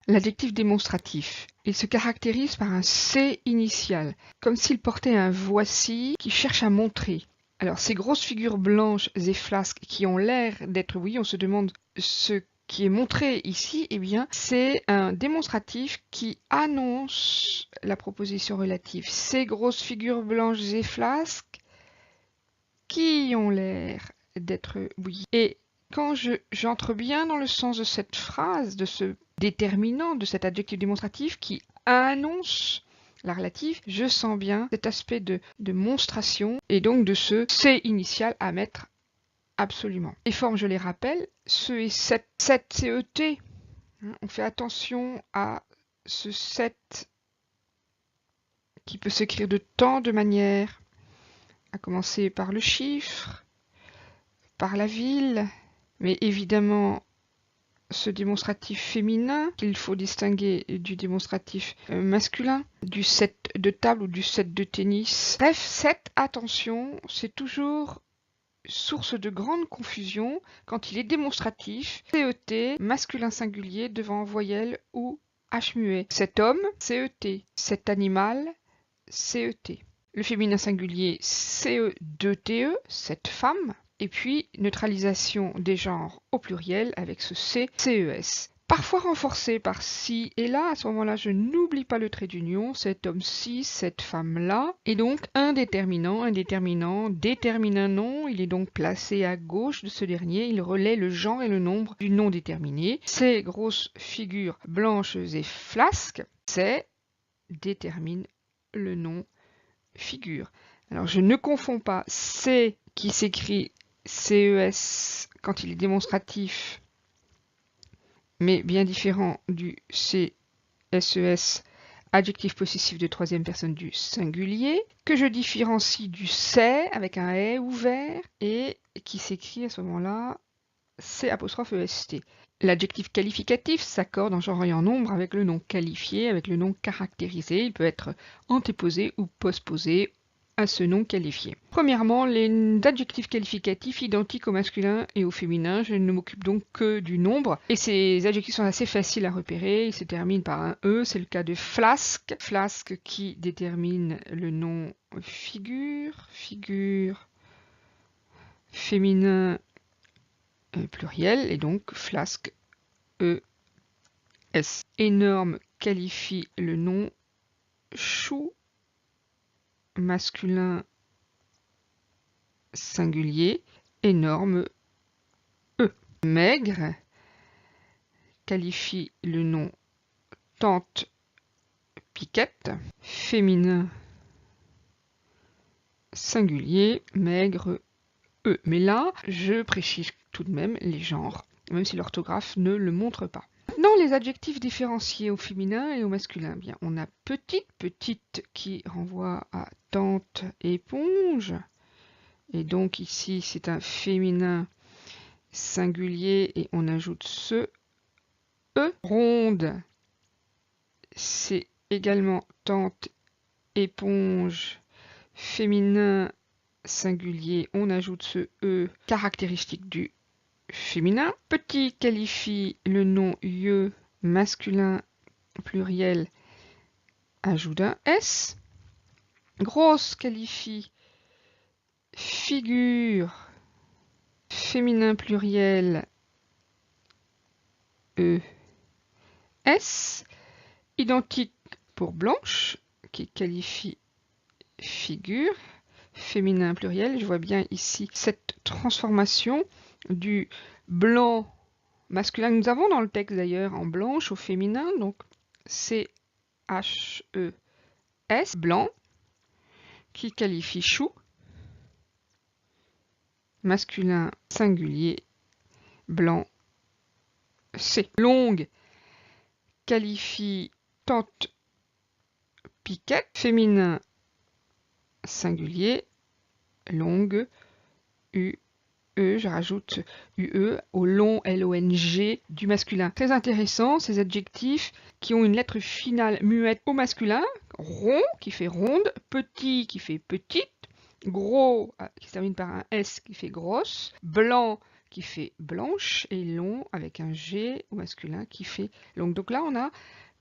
L'adjectif démonstratif. Il se caractérise par un C initial, comme s'il portait un voici qui cherche à montrer. Alors, ces grosses figures blanches et flasques qui ont l'air d'être, oui, on se demande ce qui est montré ici, eh bien, c'est un démonstratif qui annonce la proposition relative. Ces grosses figures blanches et flasques qui ont l'air d'être, oui. Et quand j'entre bien dans le sens de cette phrase, de ce déterminant, de cet adjectif démonstratif qui annonce la relative, je sens bien cet aspect de monstration et donc de ce C initial à mettre absolument. Les formes, je les rappelle, ce et cette CET. On fait attention à ce 7 qui peut s'écrire de tant de manières, à commencer par le chiffre, par la ville, mais évidemment ce démonstratif féminin qu'il faut distinguer du démonstratif masculin, du set de table ou du set de tennis. Bref, cette attention, c'est toujours source de grande confusion quand il est démonstratif, CET, masculin singulier devant voyelle ou H muet. Cet homme, CET. Cet animal, CET. Le féminin singulier, CE2TE, cette femme. Et puis, neutralisation des genres au pluriel avec ce C, CES. Parfois renforcé par ci et là, à ce moment-là, je n'oublie pas le trait d'union, cet homme-ci, cette femme-là. Et donc, un déterminant, détermine un nom, il est donc placé à gauche de ce dernier, il relaie le genre et le nombre du nom déterminé. Ces grosses figures blanches et flasques, c'est détermine le nom figure. Alors, je ne confonds pas C qui s'écrit CES quand il est démonstratif, mais bien différent du CSES, adjectif possessif de troisième personne du singulier, que je différencie du c'est avec un est ouvert et qui s'écrit à ce moment-là C''EST. L'adjectif qualificatif s'accorde en genre et en nombre avec le nom qualifié, avec le nom caractérisé. Il peut être antéposé ou postposé à ce nom qualifié. Premièrement, les adjectifs qualificatifs identiques au masculin et au féminin. Je ne m'occupe donc que du nombre. Et ces adjectifs sont assez faciles à repérer. Ils se terminent par un E. C'est le cas de flasque. Flasque qui détermine le nom figure. Figure féminin pluriel. Et donc flasque ES. Énorme qualifie le nom chou masculin singulier, énorme E. Maigre qualifie le nom tante piquette, féminin singulier, maigre E. Mais là, je précise tout de même les genres, même si l'orthographe ne le montre pas. Maintenant, les adjectifs différenciés au féminin et au masculin. Bien, on a petite, petite qui renvoie à tante, éponge. Et donc ici, c'est un féminin singulier et on ajoute ce E. Ronde, c'est également tante, éponge, féminin singulier, on ajoute ce E caractéristique du féminin. Petit qualifie le nom lieu masculin pluriel, ajoute un S. Grosse qualifie figure féminin pluriel ES. Identique pour blanche qui qualifie figure féminin pluriel. Je vois bien ici cette transformation du blanc masculin que nous avons dans le texte d'ailleurs en blanche au féminin. Donc C-H-E-S, blanc, qui qualifie chou, masculin singulier, blanc, C. Longue qualifie tante, piquette, féminin singulier, longue, UE, je rajoute UE au long, L-O-N-G, du masculin. Très intéressant, ces adjectifs qui ont une lettre finale muette au masculin, rond qui fait ronde, petit qui fait petite, gros qui se termine par un S qui fait grosse, blanc qui fait blanche et long avec un G au masculin qui fait long. Donc là on a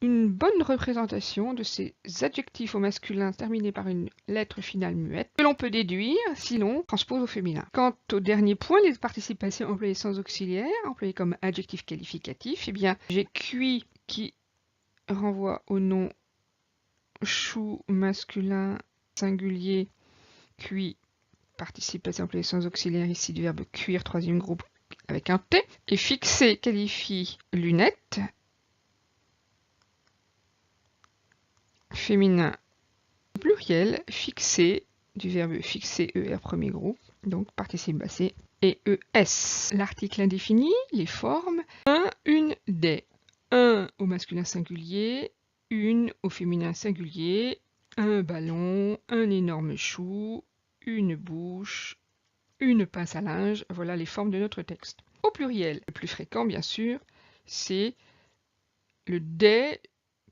une bonne représentation de ces adjectifs au masculin terminés par une lettre finale muette que l'on peut déduire si l'on transpose au féminin. Quant au dernier point, les participes passés employés sans auxiliaire, employés comme adjectif qualificatif, eh bien j'ai cuit qui renvoie au nom chou masculin singulier, cuit, participe passé employé sans auxiliaire ici du verbe cuire, troisième groupe avec un T, et fixé qualifie lunette, féminin pluriel, fixé, du verbe fixer, ER premier groupe, donc participe passé, et ES. L'article indéfini, les formes, un, une, des, un au masculin singulier, une au féminin singulier, un ballon, un énorme chou, une bouche, une pince à linge, voilà les formes de notre texte. Au pluriel, le plus fréquent bien sûr, c'est le des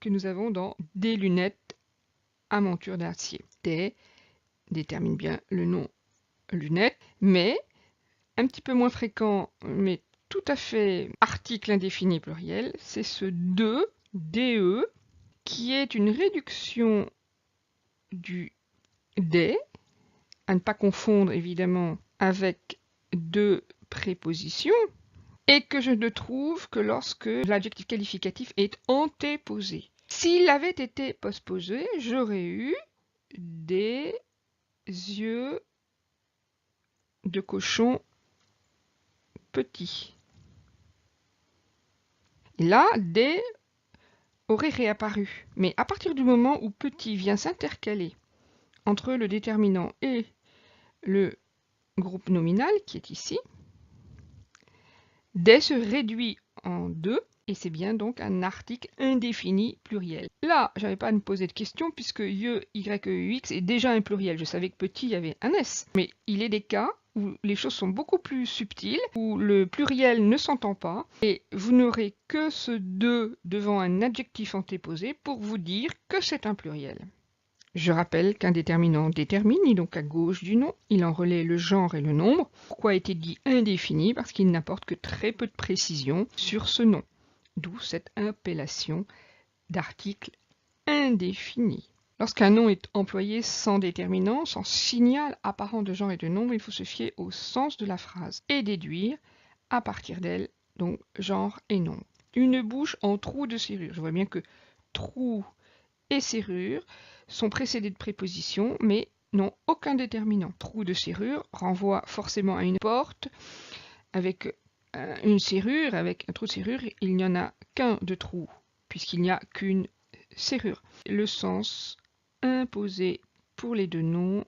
que nous avons dans des lunettes à monture d'acier. Des détermine bien le nom lunettes, mais un petit peu moins fréquent, mais tout à fait article indéfini pluriel, c'est ce de, DE, qui est une réduction du des, à ne pas confondre évidemment avec deux prépositions, et que je ne trouve que lorsque l'adjectif qualificatif est antéposé. S'il avait été postposé, j'aurais eu des yeux de cochon petits. Et là, des aurait réapparu. Mais à partir du moment où petit vient s'intercaler entre le déterminant et le groupe nominal, qui est ici, des se réduit en deux, et c'est bien donc un article indéfini pluriel. Là, je n'avais pas à me poser de questions, puisque ye, y, x est déjà un pluriel. Je savais que petit, il y avait un s. Mais il est des cas où les choses sont beaucoup plus subtiles, où le pluriel ne s'entend pas, et vous n'aurez que ce de devant un adjectif antéposé pour vous dire que c'est un pluriel. Je rappelle qu'un déterminant détermine, donc à gauche du nom, il en relaie le genre et le nombre. Pourquoi a-t-il dit indéfini? Parce qu'il n'apporte que très peu de précision sur ce nom. D'où cette appellation d'article indéfini. Lorsqu'un nom est employé sans déterminant, sans signal apparent de genre et de nombre, il faut se fier au sens de la phrase et déduire à partir d'elle, donc genre et nombre. Une bouche en trou de serrure. Je vois bien que trou et serrure sont précédés de prépositions, mais n'ont aucun déterminant. Trou de serrure renvoie forcément à une porte avec une serrure, avec un trou de serrure, il n'y en a qu'un de trou, puisqu'il n'y a qu'une serrure. Le sens imposé pour les deux noms,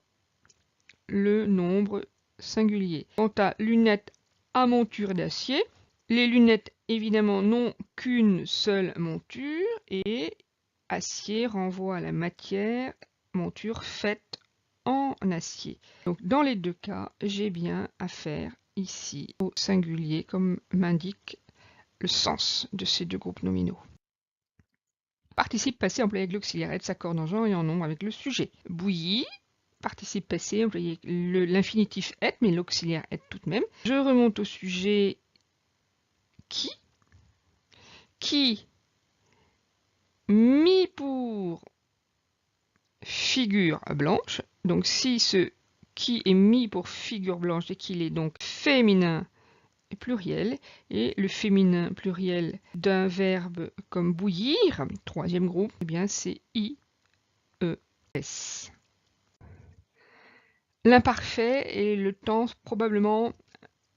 le nombre singulier. Quant à lunettes à monture d'acier, les lunettes évidemment n'ont qu'une seule monture et acier renvoie à la matière, monture faite en acier. Donc dans les deux cas, j'ai bien affaire ici au singulier, comme m'indique le sens de ces deux groupes nominaux. Participe passé employé avec l'auxiliaire être s'accorde en genre et en nombre avec le sujet. Bouilli, participe passé employé l'infinitif être, mais l'auxiliaire être tout de même. Je remonte au sujet qui mis pour figure blanche. Donc si ce qui est mis pour figure blanche et qu'il est donc féminin et pluriel, et le féminin pluriel d'un verbe comme bouillir, troisième groupe, eh bien c'est I-E-S. L'imparfait est le temps probablement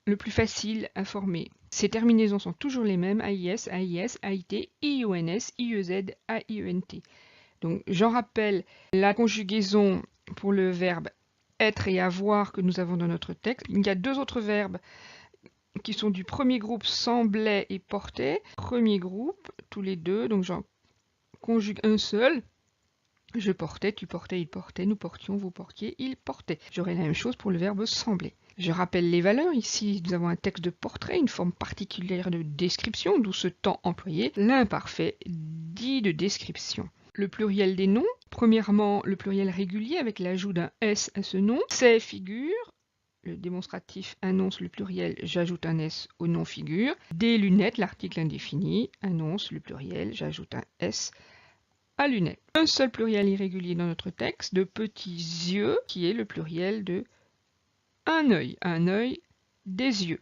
le plus facile à former. Ces terminaisons sont toujours les mêmes, AIS, AIS, AIT, IUNS, IEZ, AIENT. Donc j'en rappelle la conjugaison pour le verbe être et avoir que nous avons dans notre texte. Il y a deux autres verbes qui sont du premier groupe, semblait et portait. Premier groupe, tous les deux, donc j'en conjugue un seul. Je portais, tu portais, il portait, nous portions, vous portiez, il portait. J'aurai la même chose pour le verbe sembler. Je rappelle les valeurs. Ici, nous avons un texte de portrait, une forme particulière de description, d'où ce temps employé. L'imparfait dit de description. Le pluriel des noms. Premièrement, le pluriel régulier avec l'ajout d'un S à ce nom. C'est figure. Le démonstratif annonce le pluriel, j'ajoute un S au nom figure. Des lunettes, l'article indéfini, annonce le pluriel, j'ajoute un S à lunettes. Un seul pluriel irrégulier dans notre texte, de petits yeux, qui est le pluriel de un œil, des yeux.